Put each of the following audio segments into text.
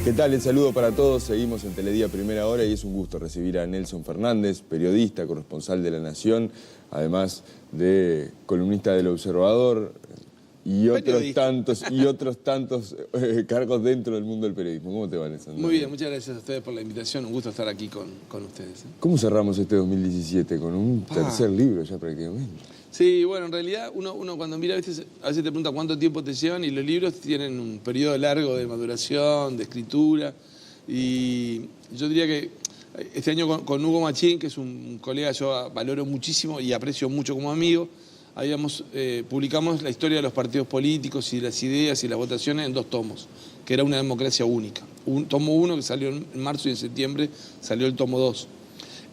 ¿Qué tal? El saludo para todos. Seguimos en Teledía Primera Hora y es un gusto recibir a Nelson Fernández, periodista, corresponsal de La Nación, además de columnista del Observador y otros tantos cargos dentro del mundo del periodismo. ¿Cómo te va, Nelson? Muy bien, muchas gracias a ustedes por la invitación. Un gusto estar aquí con ustedes. ¿Cómo cerramos este 2017? Con un tercer libro ya prácticamente. Sí, bueno, en realidad uno cuando mira, a veces te pregunta cuánto tiempo te llevan y los libros tienen un periodo largo de maduración, de escritura. Y yo diría que este año con Hugo Machín, que es un colega que yo valoro muchísimo y aprecio mucho como amigo, publicamos la historia de los partidos políticos y las ideas y las votaciones en 2 tomos, que era una democracia única. Un tomo 1 que salió en marzo y en septiembre salió el tomo 2.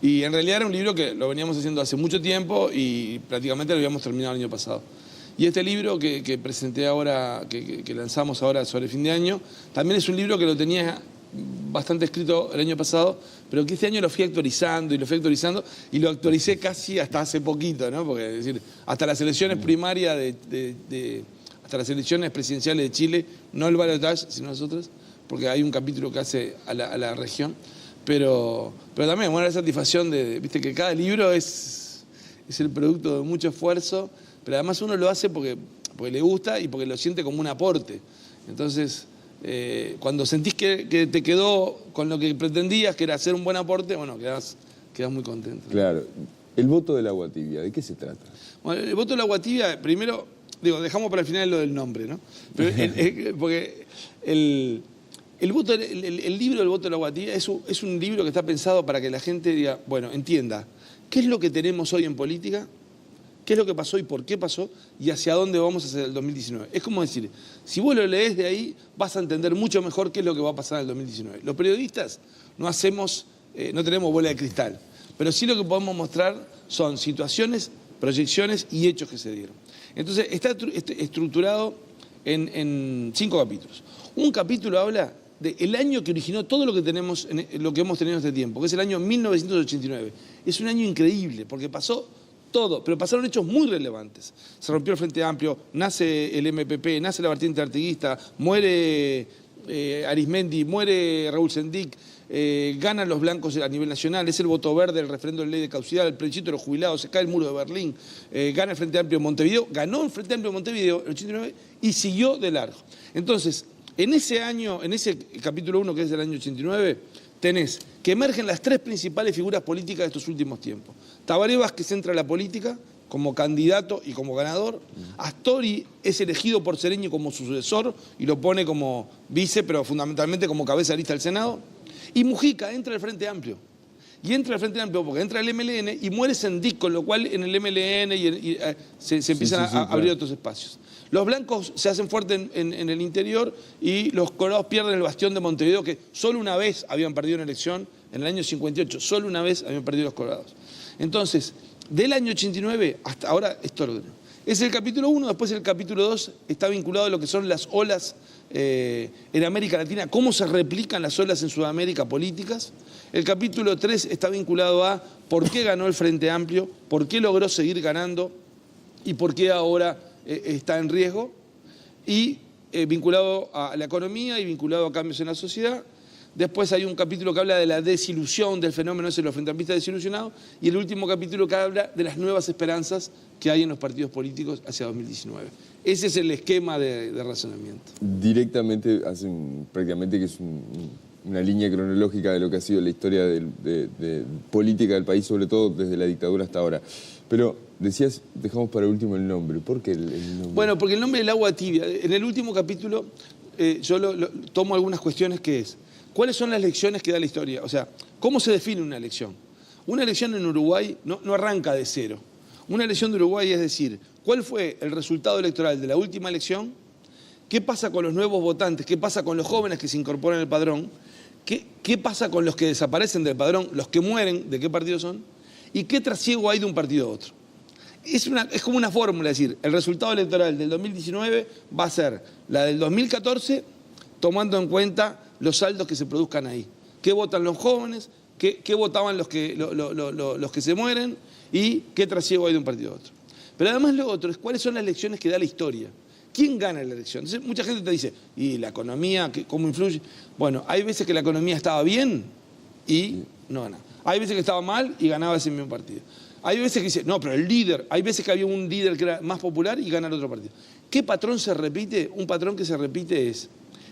Y en realidad era un libro que lo veníamos haciendo hace mucho tiempo y prácticamente lo habíamos terminado el año pasado. Y este libro que presenté ahora, que lanzamos ahora sobre fin de año, también es un libro que lo tenía bastante escrito el año pasado, pero que este año lo fui actualizando y lo actualicé casi hasta hace poquito, ¿no? Porque es decir, hasta las elecciones primarias hasta las elecciones presidenciales de Chile, no el balotaje, sino nosotros, porque hay un capítulo que hace a la región. Pero también, bueno, la satisfacción viste, que cada libro es el producto de mucho esfuerzo, pero además uno lo hace porque le gusta y porque lo siente como un aporte. Entonces, cuando sentís que te quedó con lo que pretendías, que era hacer un buen aporte, bueno, quedás muy contento. Claro. El voto del agua tibia, ¿de qué se trata? Bueno, el voto del agua tibia, primero, dejamos para el final lo del nombre, ¿no? Pero, porque el libro del voto del agua tibia es un libro que está pensado para que la gente diga, bueno, entienda, ¿qué es lo que tenemos hoy en política? ¿Qué es lo que pasó y por qué pasó? Y hacia dónde vamos hacia el 2019. Es como decir, si vos lo lees de ahí, vas a entender mucho mejor qué es lo que va a pasar en el 2019. Los periodistas no tenemos bola de cristal, pero sí lo que podemos mostrar son situaciones, proyecciones y hechos que se dieron. Entonces, está estructurado en 5 capítulos. Un capítulo habla del año que originó todo lo que hemos tenido en este tiempo, que es el año 1989. Es un año increíble, porque pasó todo, pero pasaron hechos muy relevantes. Se rompió el Frente Amplio, nace el MPP, nace la vertiente artiguista, muere Arismendi, muere Raúl Sendic, ganan los blancos a nivel nacional, es el voto verde, el referéndum de ley de caducidad, el plebiscito de los jubilados, se cae el muro de Berlín, gana el Frente Amplio de Montevideo, ganó el Frente Amplio de Montevideo el 89 y siguió de largo. Entonces, en ese capítulo 1, que es del año 89, tenés que emergen las 3 principales figuras políticas de estos últimos tiempos. Tabaré Vázquez entra a la política como candidato y como ganador. Astori es elegido por Sereñi como sucesor y lo pone como vice, pero fundamentalmente como cabeza de lista del Senado. Y Mujica entra al Frente Amplio. Y entra al Frente Amplio porque entra el MLN y muere Sendic, con lo cual en el MLN se empiezan a abrir otros espacios. Los blancos se hacen fuertes en el interior y los colorados pierden el bastión de Montevideo, que solo una vez habían perdido una elección, en el año 58, solo una vez habían perdido los colorados. Entonces, del año 89 hasta ahora es todo lo que tenemos. Es el capítulo 1, después el capítulo 2 está vinculado a lo que son las olas en América Latina, cómo se replican las olas en Sudamérica políticas. El capítulo 3 está vinculado a por qué ganó el Frente Amplio, por qué logró seguir ganando y por qué ahora está en riesgo. Y vinculado a la economía y vinculado a cambios en la sociedad. Después hay un capítulo que habla de la desilusión del fenómeno ese de los frentamplistas desilusionados. Y el último capítulo que habla de las nuevas esperanzas que hay en los partidos políticos hacia 2019. Ese es el esquema de razonamiento. Directamente prácticamente que es una línea cronológica de lo que ha sido la historia de política del país, sobre todo desde la dictadura hasta ahora. Pero decías, dejamos para último el nombre. ¿Por qué el nombre? Bueno, porque el nombre del agua tibia. En el último capítulo yo tomo algunas cuestiones que es, ¿cuáles son las lecciones que da la historia? O sea, ¿cómo se define una elección? Una elección en Uruguay no arranca de cero. Una elección de Uruguay es decir, ¿cuál fue el resultado electoral de la última elección? ¿Qué pasa con los nuevos votantes? ¿Qué pasa con los jóvenes que se incorporan al padrón? ¿Qué pasa con los que desaparecen del padrón? ¿Los que mueren? ¿De qué partido son? ¿Y qué trasiego hay de un partido a otro? Es como una fórmula, es decir, el resultado electoral del 2019 va a ser la del 2014, tomando en cuenta los saldos que se produzcan ahí. ¿Qué votan los jóvenes? ¿Qué votaban los que se mueren? ¿Y qué trasiego hay de un partido a otro? Pero además lo otro es cuáles son las lecciones que da la historia. ¿quién gana la elección? Entonces, mucha gente te dice, ¿y la economía cómo influye? Bueno, hay veces que la economía estaba bien y no ganaba. Hay veces que estaba mal y ganaba ese mismo partido. Hay veces que dice, no, pero el líder, hay veces que había un líder que era más popular y gana el otro partido. ¿Qué patrón se repite? Un patrón que se repite es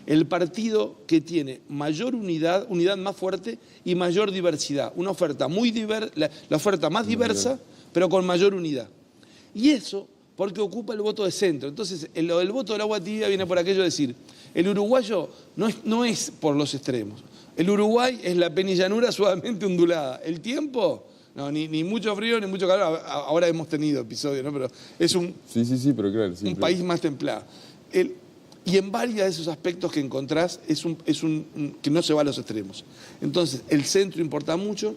el partido que tiene mayor unidad más fuerte y mayor diversidad. Una oferta muy diversa, la oferta más diversa, pero con mayor unidad. Y eso porque ocupa el voto de centro. Entonces, el voto del agua tibia viene por aquello de decir, el uruguayo no es por los extremos. El Uruguay es la penillanura suavemente ondulada. El tiempo, no, ni mucho frío ni mucho calor. Ahora hemos tenido episodios, ¿no? Pero es un, pero claro, un país más templado. Y en varios de esos aspectos que encontrás que no se va a los extremos. Entonces, el centro importa mucho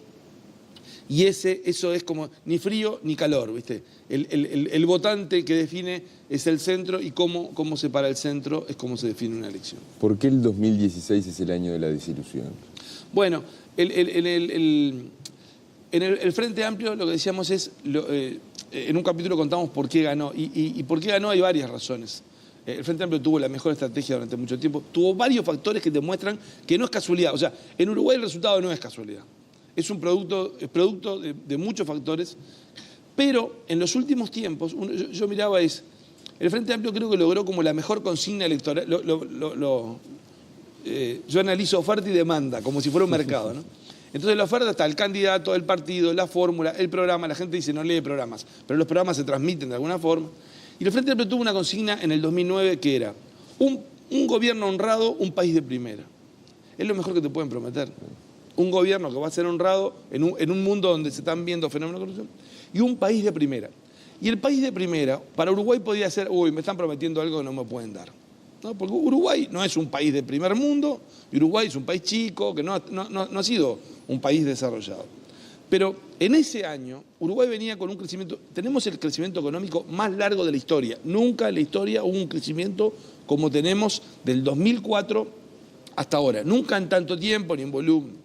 y eso es como ni frío ni calor, ¿viste? El votante que define es el centro y cómo se para el centro es cómo se define una elección. ¿Por qué el 2016 es el año de la desilusión? Bueno, en el Frente Amplio lo que decíamos es, en un capítulo contamos por qué ganó, y por qué ganó hay varias razones. El Frente Amplio tuvo la mejor estrategia durante mucho tiempo, tuvo varios factores que demuestran que no es casualidad. O sea, en Uruguay el resultado no es casualidad, es producto de muchos factores, pero en los últimos tiempos, yo miraba el Frente Amplio creo que logró como la mejor consigna electoral, yo analizo oferta y demanda, como si fuera un mercado, ¿no? Entonces la oferta está el candidato, el partido, la fórmula, el programa. La gente dice no lee programas, pero los programas se transmiten de alguna forma. Y el Frente Amplio tuvo una consigna en el 2009 que era un gobierno honrado, un país de primera. Es lo mejor que te pueden prometer. Un gobierno que va a ser honrado en un mundo donde se están viendo fenómenos de corrupción y un país de primera. Y el país de primera, para Uruguay podía ser, uy, me están prometiendo algo que no me pueden dar. ¿No? Porque Uruguay no es un país de primer mundo, y Uruguay es un país chico, que no ha sido un país desarrollado. Pero en ese año, Uruguay venía con un crecimiento, tenemos el crecimiento económico más largo de la historia. Nunca en la historia hubo un crecimiento como tenemos del 2004 hasta ahora. Nunca en tanto tiempo ni en volumen.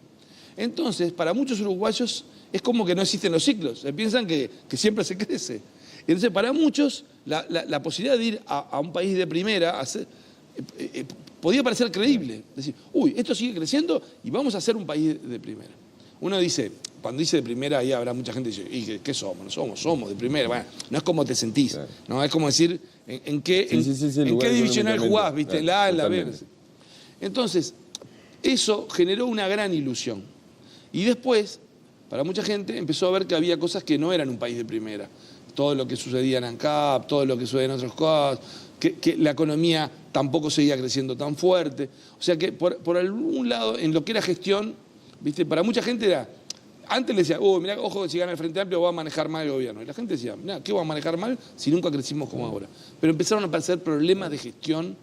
Entonces, para muchos uruguayos es como que no existen los ciclos. Se piensan que siempre se crece. Entonces, para muchos, la posibilidad de ir a un país de primera podía parecer creíble. Decir, uy, esto sigue creciendo y vamos a ser un país de primera. Uno dice, cuando dice de primera, ahí habrá mucha gente que dice, ¿y qué somos? No somos de primera. Bueno, no es como te sentís, claro. ¿No? Es como decir, ¿en qué divisional jugás? ¿Viste? Claro, la A, la B. Entonces, eso generó una gran ilusión. Y después, para mucha gente, empezó a ver que había cosas que no eran un país de primera. Todo lo que sucedía en ANCAP, todo lo que sucedía en otros cosas, que la economía tampoco seguía creciendo tan fuerte. O sea que por algún lado, en lo que era gestión, ¿viste? Para mucha gente era, antes le decía, mirá, ojo, si gana el Frente Amplio va a manejar mal el gobierno. Y la gente decía, mirá, ¿qué va a manejar mal si nunca crecimos como ahora? Pero empezaron a aparecer problemas de gestión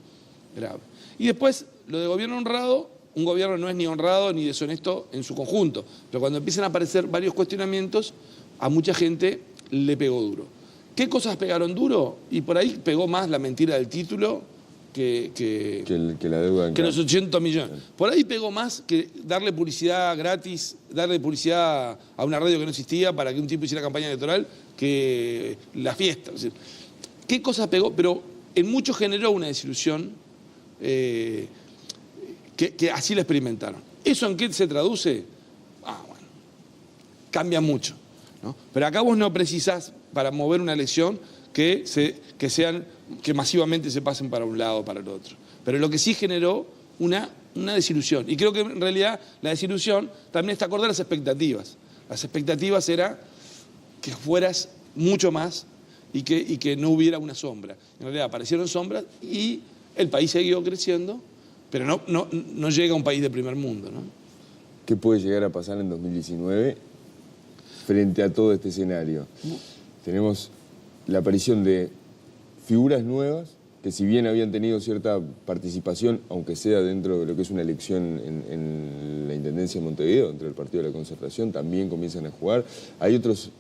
graves. Y después, lo de gobierno honrado, un gobierno no es ni honrado ni deshonesto en su conjunto. Pero cuando empiezan a aparecer varios cuestionamientos, a mucha gente le pegó duro. ¿Qué cosas pegaron duro? Y por ahí pegó más la mentira del título que la deuda que los 800 millones. Por ahí pegó más que darle publicidad gratis, darle publicidad a una radio que no existía para que un tipo hiciera campaña electoral, que la fiesta. Es decir, ¿qué cosas pegó? Pero en muchos generó una desilusión que así la experimentaron. ¿Eso en qué se traduce? Bueno, cambia mucho, ¿no? Pero acá vos no precisás para mover una elección que masivamente se pasen para un lado o para el otro. Pero lo que sí generó una desilusión. Y creo que en realidad la desilusión también está acorde a las expectativas. Las expectativas era que fueras mucho más y que no hubiera una sombra. En realidad aparecieron sombras y el país siguió creciendo, pero no llega a un país de primer mundo, ¿no? ¿Qué puede llegar a pasar en 2019 frente a todo este escenario? Tenemos la aparición de figuras nuevas que, si bien habían tenido cierta participación, aunque sea dentro de lo que es una elección en la Intendencia de Montevideo, dentro del Partido de la Concertación, también comienzan a jugar. Hay otras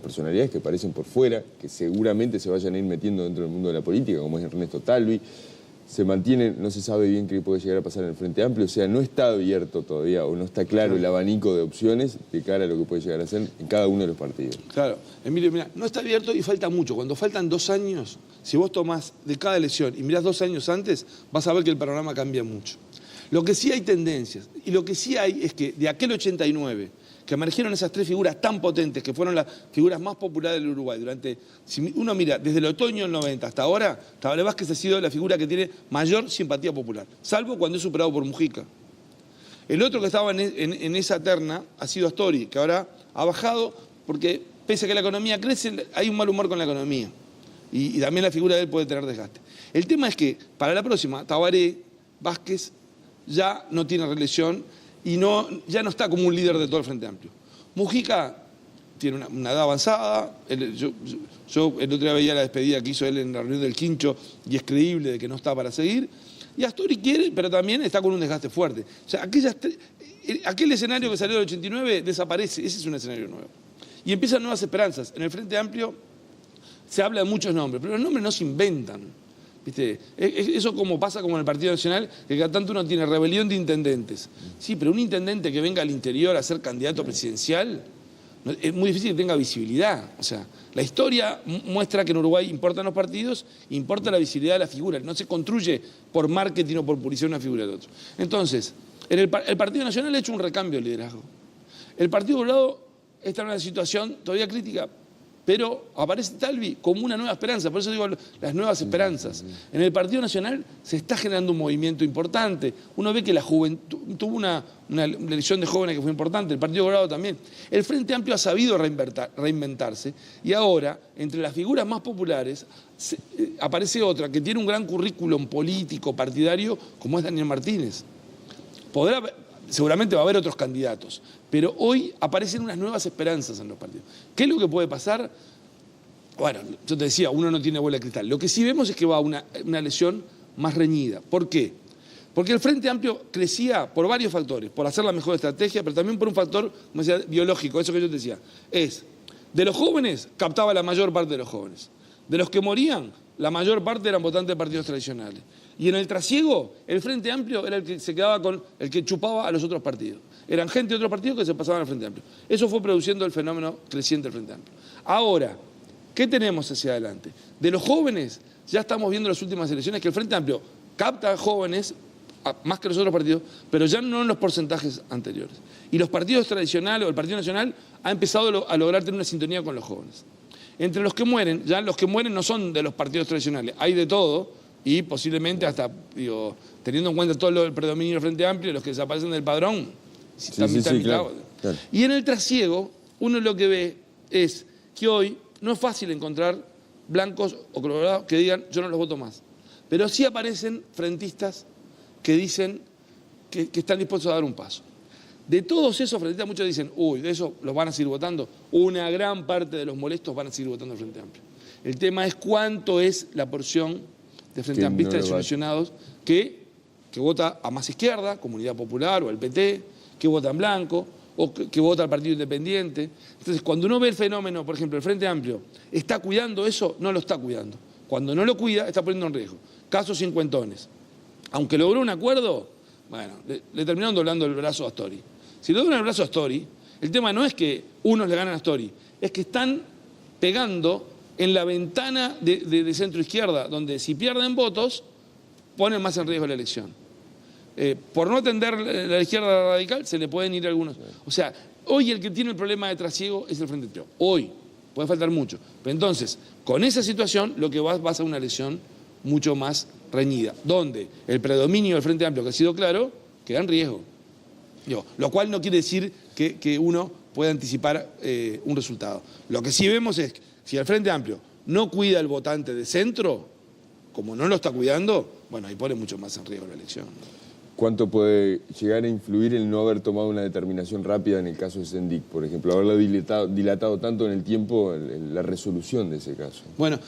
personalidades que aparecen por fuera, que seguramente se vayan a ir metiendo dentro del mundo de la política, como es Ernesto Talvi. se mantiene, no se sabe bien qué puede llegar a pasar en el Frente Amplio, o sea, no está abierto todavía o no está claro el abanico de opciones de cara a lo que puede llegar a ser en cada uno de los partidos. Claro, Emilio, mira, no está abierto y falta mucho. Cuando faltan 2 años, si vos tomás de cada elección y mirás 2 años antes, vas a ver que el panorama cambia mucho. Lo que sí hay tendencias, y lo que sí hay es que de aquel 89, que emergieron esas 3 figuras tan potentes, que fueron las figuras más populares del Uruguay durante, si uno mira, desde el otoño del 90 hasta ahora, Tabaré Vázquez ha sido la figura que tiene mayor simpatía popular, salvo cuando es superado por Mujica. El otro que estaba en esa terna ha sido Astori, que ahora ha bajado porque pese a que la economía crece, hay un mal humor con la economía. Y también la figura de él puede tener desgaste. El tema es que para la próxima, Tabaré Vázquez ya no tiene reelección y ya no está como un líder de todo el Frente Amplio. Mujica tiene una edad avanzada. Yo el otro día veía la despedida que hizo él en la reunión del Quincho y es creíble de que no está para seguir. Y Astori quiere, pero también está con un desgaste fuerte. O sea, aquel escenario que salió del 89 desaparece. Ese es un escenario nuevo. Y empiezan nuevas esperanzas. En el Frente Amplio se habla de muchos nombres, pero los nombres no se inventan. ¿Viste? Eso como pasa como en el Partido Nacional, que cada tanto uno tiene rebelión de intendentes. Sí, pero un intendente que venga al interior a ser candidato presidencial, es muy difícil que tenga visibilidad. O sea, la historia muestra que en Uruguay importan los partidos, importa la visibilidad de la figura. No se construye por marketing o por publicidad una figura del otro. Entonces, el Partido Nacional ha hecho un recambio de liderazgo. El Partido Colorado está en una situación todavía crítica, pero aparece Talvi como una nueva esperanza. Por eso digo las nuevas esperanzas. En el Partido Nacional se está generando un movimiento importante. Uno ve que la juventud tuvo una elección de jóvenes que fue importante, el Partido Colorado también. El Frente Amplio ha sabido reinventarse y ahora, entre las figuras más populares, aparece otra que tiene un gran currículum político, partidario, como es Daniel Martínez. Seguramente va a haber otros candidatos, pero hoy aparecen unas nuevas esperanzas en los partidos. ¿Qué es lo que puede pasar? Bueno, yo te decía, uno no tiene bola de cristal. Lo que sí vemos es que va a una elección más reñida. ¿Por qué? Porque el Frente Amplio crecía por varios factores, por hacer la mejor estrategia, pero también por un factor, como decía, biológico, eso que yo te decía. De los jóvenes, captaba la mayor parte de los jóvenes. De los que morían, la mayor parte eran votantes de partidos tradicionales. Y en el trasiego, el Frente Amplio era el que se quedaba con el que chupaba a los otros partidos. Eran gente de otros partidos que se pasaban al Frente Amplio. Eso fue produciendo el fenómeno creciente del Frente Amplio. Ahora, ¿qué tenemos hacia adelante? De los jóvenes, ya estamos viendo en las últimas elecciones que el Frente Amplio capta jóvenes, más que los otros partidos, pero ya no en los porcentajes anteriores. Y los partidos tradicionales o el Partido Nacional ha empezado a lograr tener una sintonía con los jóvenes. Entre los que mueren, ya los que mueren no son de los partidos tradicionales, hay de todo, y posiblemente hasta, teniendo en cuenta todo el predominio del Frente Amplio, los que desaparecen del padrón, claro. Y en el trasiego, uno lo que ve es que hoy no es fácil encontrar blancos o colorados que digan yo no los voto más. Pero sí aparecen frentistas que dicen que están dispuestos a dar un paso. De todos esos frentistas, muchos dicen, de eso los van a seguir votando. Una gran parte de los molestos van a seguir votando al Frente Amplio. El tema es cuánto es la porción de Frente Amplistas desilusionados que vota a más izquierda, Comunidad Popular o el PT, que vota en blanco, o que vota al Partido Independiente. Entonces, cuando uno ve el fenómeno, por ejemplo, el Frente Amplio, ¿está cuidando eso? No lo está cuidando. Cuando no lo cuida, está poniendo en riesgo. Casos cincuentones. Aunque logró un acuerdo, bueno, le terminaron doblando el brazo a Astori. Si le doblan el brazo a Astori, el tema no es que unos le ganan a Astori, es que están pegando en la ventana de centro-izquierda, donde si pierden votos, ponen más en riesgo la elección. Por no atender la izquierda radical, se le pueden ir algunos. O sea, hoy el que tiene el problema de trasiego es el Frente Amplio. Hoy, puede faltar mucho. Pero entonces, con esa situación, lo que va a ser una elección mucho más reñida, donde el predominio del Frente Amplio, que ha sido claro, queda en riesgo. Lo cual no quiere decir que uno pueda anticipar un resultado. Lo que sí vemos es que si el Frente Amplio no cuida al votante de centro, como no lo está cuidando, bueno, ahí pone mucho más en riesgo la elección. ¿Cuánto puede llegar a influir el no haber tomado una determinación rápida en el caso de Sendik, por ejemplo? Haberlo dilatado tanto en el tiempo la resolución de ese caso. Bueno,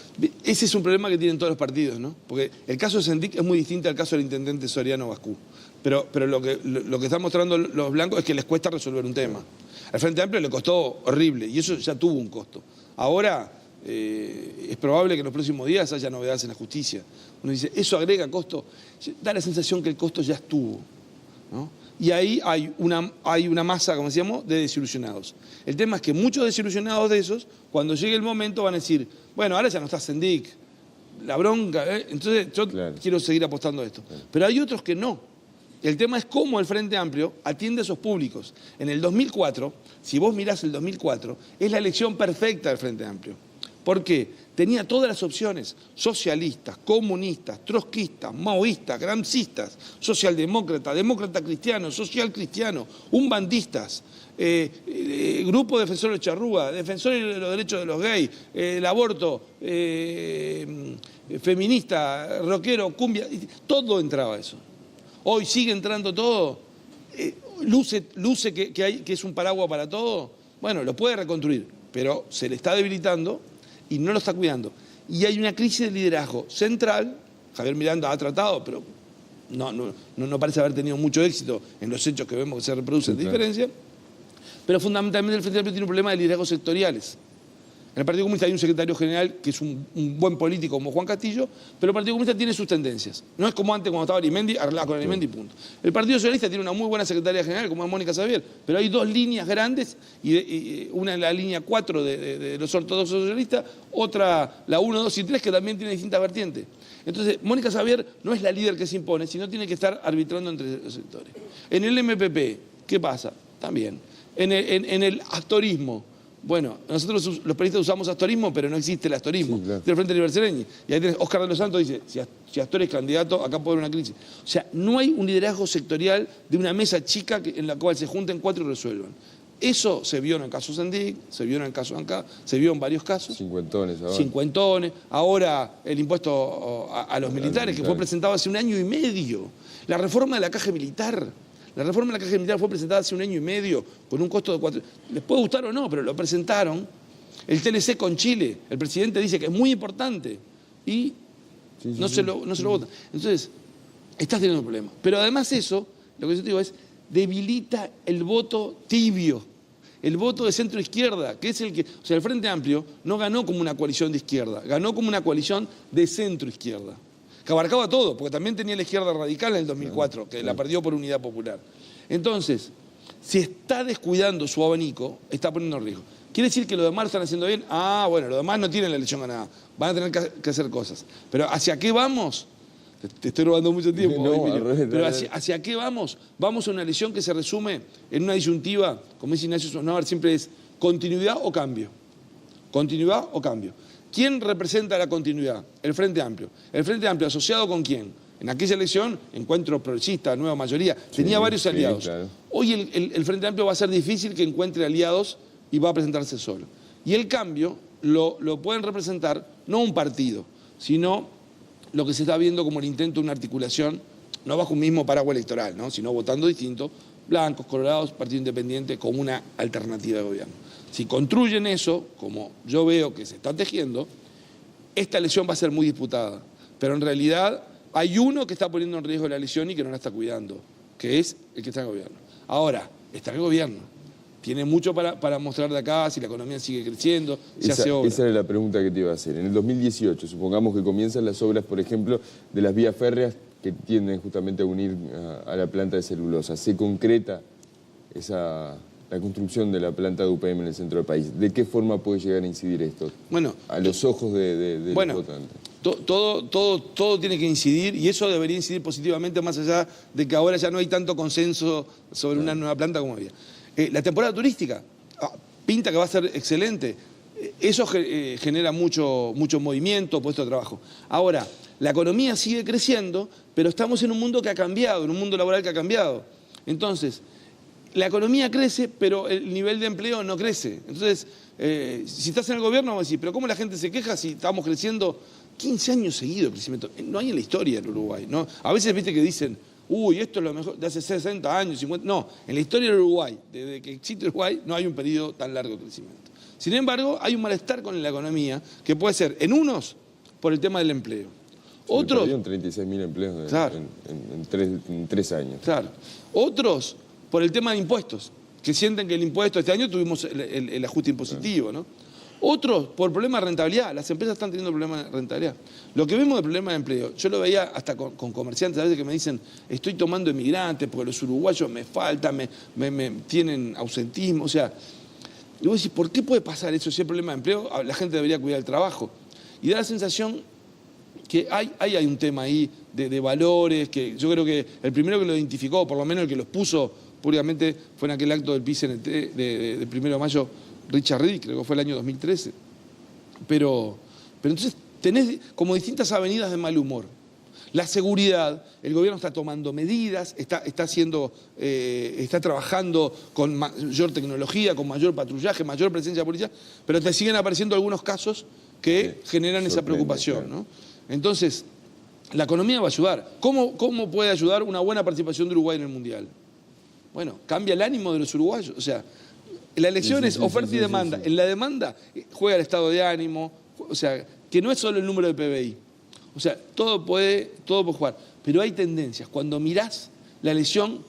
ese es un problema que tienen todos los partidos, ¿no? Porque el caso de Sendik es muy distinto al caso del intendente Soriano Bascú. Pero lo que están mostrando los blancos es que les cuesta resolver un tema. Al Frente Amplio le costó horrible y eso ya tuvo un costo. Ahora es probable que en los próximos días haya novedades en la justicia. Uno dice, ¿eso agrega costo? Da la sensación que el costo ya estuvo, ¿no? Y ahí hay una masa, como decíamos, de desilusionados. El tema es que muchos desilusionados de esos, cuando llegue el momento, van a decir, bueno, ahora ya no está Sendik, la bronca, entonces yo quiero seguir apostando a esto. Pero hay otros que no. El tema es cómo el Frente Amplio atiende a esos públicos. En el 2004, si vos mirás el 2004, es la elección perfecta del Frente Amplio. ¿Por qué? Tenía todas las opciones, socialistas, comunistas, trotskistas, maoístas, gramscistas, socialdemócratas, demócrata cristiano, social cristiano, umbandistas, grupo defensores de charrúa, defensores de los derechos de los gays, el aborto, feminista, rockero, cumbia, todo entraba eso. Hoy sigue entrando todo, luce que es un paraguas para todo, bueno, lo puede reconstruir, pero se le está debilitando y no lo está cuidando. Y hay una crisis de liderazgo central. Javier Miranda ha tratado, pero no parece haber tenido mucho éxito en los hechos que vemos que se reproducen de diferencia. Pero fundamentalmente el Frente Amplio tiene un problema de liderazgos sectoriales. En el Partido Comunista hay un secretario general que es un buen político como Juan Castillo, pero el Partido Comunista tiene sus tendencias. No es como antes cuando estaba Arimendi, arreglaba con Arimendi y punto. El Partido Socialista tiene una muy buena secretaria general como es Mónica Xavier, pero hay dos líneas grandes, y una en la línea 4 de los ortodoxos socialistas, otra la 1, 2 y 3 que también tiene distintas vertientes. Entonces, Mónica Xavier no es la líder que se impone, sino tiene que estar arbitrando entre los sectores. En el MPP, ¿qué pasa? También. En el actorismo. Bueno, nosotros los periodistas usamos actorismo, pero no existe el actorismo. Sí, claro. Del Frente Liber Sereñi. Y ahí tenés Oscar de los Santos dice, si Astor es candidato, acá puede haber una crisis. O sea, no hay un liderazgo sectorial de una mesa chica en la cual se junten 4 y resuelvan. Eso se vio en el caso Sendik, se vio en el caso Anca, se vio en varios casos. Cincuentones ahora. Cincuentones. Ahora el impuesto a los militares, que fue presentado hace 1 año y medio. La reforma de la caja militar. La reforma de la caja militar fue presentada hace 1 año y medio con un costo de 4... Les puede gustar o no, pero lo presentaron. El TLC con Chile, el presidente dice que es muy importante y no se lo vota. Entonces, estás teniendo un problema. Pero además eso, lo que yo te digo es, debilita el voto tibio, el voto de centro-izquierda, que es el que... O sea, el Frente Amplio no ganó como una coalición de izquierda, ganó como una coalición de centro-izquierda. Que abarcaba todo, porque también tenía la izquierda radical en el 2004, que la perdió por Unidad Popular. Entonces, si está descuidando su abanico, está poniendo en riesgo. ¿Quiere decir que los demás lo están haciendo bien? Ah, bueno, los demás no tienen la elección ganada. Van a tener que hacer cosas. Pero ¿hacia qué vamos? Te estoy robando mucho tiempo, pero ¿hacia qué vamos? Vamos a una elección que se resume en una disyuntiva, como dice Ignacio Sonnauer, siempre es continuidad o cambio. Continuidad o cambio. ¿Quién representa la continuidad? El Frente Amplio. ¿El Frente Amplio asociado con quién? En aquella elección, Encuentro Progresista, Nueva Mayoría, tenía varios aliados. Claro. Hoy el Frente Amplio va a ser difícil que encuentre aliados y va a presentarse solo. Y el cambio lo pueden representar no un partido, sino lo que se está viendo como el intento de una articulación, no bajo un mismo paraguas electoral, ¿no? Sino votando distinto, blancos, colorados, partido independiente, como una alternativa de gobierno. Si construyen eso, como yo veo que se está tejiendo, esta elección va a ser muy disputada. Pero en realidad hay uno que está poniendo en riesgo la elección y que no la está cuidando, que es el que está en el gobierno. Ahora, está en el gobierno. Tiene mucho para mostrar de acá, si la economía sigue creciendo, se hace obra. Esa era la pregunta que te iba a hacer. En el 2018, supongamos que comienzan las obras, por ejemplo, de las vías férreas que tienden justamente a unir a la planta de celulosa. ¿Se concreta la construcción de la planta de UPM en el centro del país? ¿De qué forma puede llegar a incidir esto? Bueno, a los ojos de los votantes. Todo tiene que incidir, y eso debería incidir positivamente, más allá de que ahora ya no hay tanto consenso sobre una nueva planta como había. La temporada turística pinta que va a ser excelente. Eso genera mucho movimiento, puesto de trabajo. Ahora, la economía sigue creciendo, pero estamos en un mundo que ha cambiado, en un mundo laboral que ha cambiado. Entonces, la economía crece, pero el nivel de empleo no crece. Entonces, si estás en el gobierno, vamos a decir, pero ¿cómo la gente se queja si estamos creciendo 15 años seguidos de crecimiento? No hay en la historia del Uruguay, ¿no? A veces viste que dicen, uy, esto es lo mejor de hace 60 años, 50... No, en la historia del Uruguay, desde que existe Uruguay, no hay un periodo tan largo de crecimiento. Sin embargo, hay un malestar con la economía que puede ser, en unos, por el tema del empleo. Otros... Perdieron 36.000 empleos claro, en 3 años. Claro. Otros, por el tema de impuestos, que sienten que el impuesto, este año tuvimos el ajuste impositivo, ¿no? Otros por problemas de rentabilidad. Las empresas están teniendo problemas de rentabilidad. Lo que vemos de problemas de empleo, yo lo veía hasta con comerciantes a veces que me dicen, estoy tomando inmigrantes porque los uruguayos me faltan, me tienen ausentismo. O sea, y vos decís, ¿por qué puede pasar eso si hay problema de empleo? La gente debería cuidar el trabajo. Y da la sensación que hay un tema ahí de valores, que yo creo que el primero que lo identificó, por lo menos el que los puso públicamente, fue en aquel acto del PICNT del 1 de mayo, Richard Reed, creo que fue el año 2013. Pero entonces tenés como distintas avenidas de mal humor. La seguridad, el gobierno está tomando medidas, está trabajando con mayor tecnología, con mayor patrullaje, mayor presencia de policía, pero te siguen apareciendo algunos casos que generan esa preocupación, ¿no? Entonces, la economía va a ayudar. ¿Cómo puede ayudar una buena participación de Uruguay en el Mundial? Bueno, cambia el ánimo de los uruguayos. O sea, la elección es oferta y demanda. En la demanda juega el estado de ánimo, o sea, que no es solo el número de PBI. O sea, todo puede jugar. Pero hay tendencias. Cuando mirás la elección,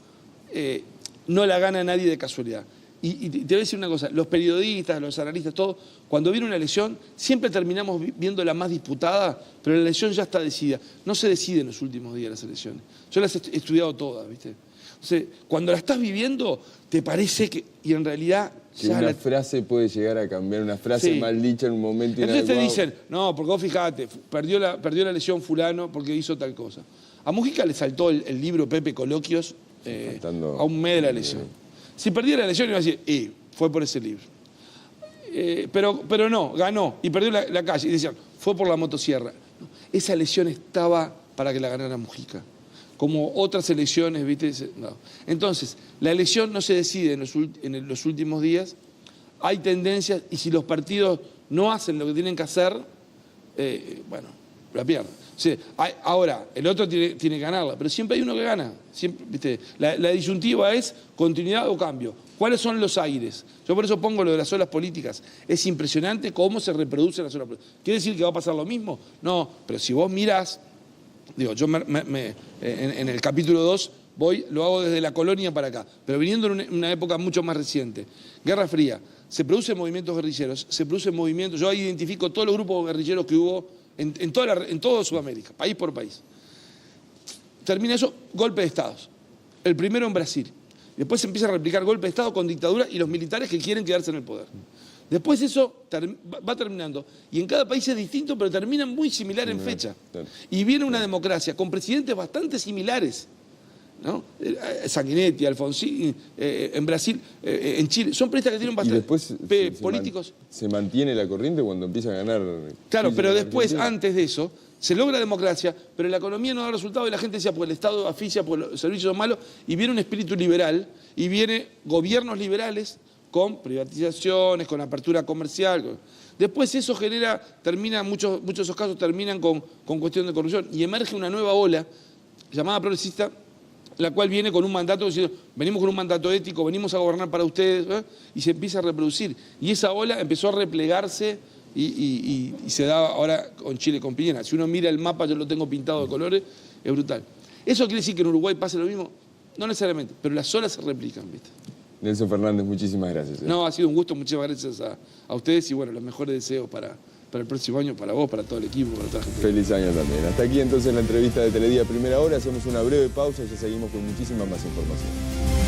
no la gana nadie de casualidad. Y te voy a decir una cosa, los periodistas, los analistas, todo, cuando viene una elección, siempre terminamos viendo la más disputada, pero la elección ya está decidida. No se decide en los últimos días las elecciones. Yo las he estudiado todas, ¿viste? Entonces, cuando la estás viviendo, te parece que, y en realidad... Que una frase puede llegar a cambiar, una frase mal dicha en un momento inadecuado. Entonces te dicen, no, porque vos fijate, perdió la elección fulano porque hizo tal cosa. A Mujica le saltó el libro Pepe Coloquios a un mes de la elección. Si perdía la elección iba a decir, fue por ese libro. Pero no, ganó y perdió la calle. Y decían, fue por la motosierra. No, esa elección estaba para que la ganara Mujica. Como otras elecciones, ¿viste? No. Entonces, la elección no se decide en los últimos días. Hay tendencias y si los partidos no hacen lo que tienen que hacer, bueno, la pierden. O sea, ahora, el otro tiene que ganarla, pero siempre hay uno que gana. Siempre, ¿viste? La disyuntiva es continuidad o cambio. ¿Cuáles son los aires? Yo por eso pongo lo de las olas políticas. Es impresionante cómo se reproducen las olas políticas. ¿Quiere decir que va a pasar lo mismo? No, pero si vos mirás, digo, yo en el capítulo 2 lo hago desde la colonia para acá, pero viniendo en una época mucho más reciente. Guerra Fría, se producen movimientos guerrilleros, yo ahí identifico todos los grupos guerrilleros que hubo en toda Sudamérica, país por país. Termina eso, golpe de estados. El primero en Brasil. Después se empieza a replicar golpe de estado con dictadura y los militares que quieren quedarse en el poder. Después eso va terminando. Y en cada país es distinto, pero terminan muy similar en fecha. Y viene una democracia con presidentes bastante similares, ¿no? Sanguinetti, Alfonsín, en Brasil, en Chile. Son periodistas que tienen bastante políticos. Se mantiene la corriente cuando empieza a ganar. Claro, pero después, antes de eso, se logra democracia, pero la economía no da resultado y la gente decía, pues el Estado asfixia, pues los servicios son malos, y viene un espíritu liberal, y viene gobiernos liberales con privatizaciones, con apertura comercial. Después eso muchos de esos casos terminan con cuestión de corrupción, y emerge una nueva ola llamada progresista, la cual viene con un mandato, diciendo, venimos con un mandato ético, venimos a gobernar para ustedes, y se empieza a reproducir. Y esa ola empezó a replegarse y se da ahora con Chile, con Piñera. Si uno mira el mapa, yo lo tengo pintado de colores, es brutal. ¿Eso quiere decir que en Uruguay pase lo mismo? No necesariamente, pero las olas se replican, ¿viste? Nelson Fernández, muchísimas gracias. No, ha sido un gusto, muchísimas gracias a ustedes y bueno, los mejores deseos para el próximo año, para vos, para todo el equipo, para toda la gente. Feliz año también. Hasta aquí entonces la entrevista de Teledía Primera Hora. Hacemos una breve pausa y ya seguimos con muchísima más información.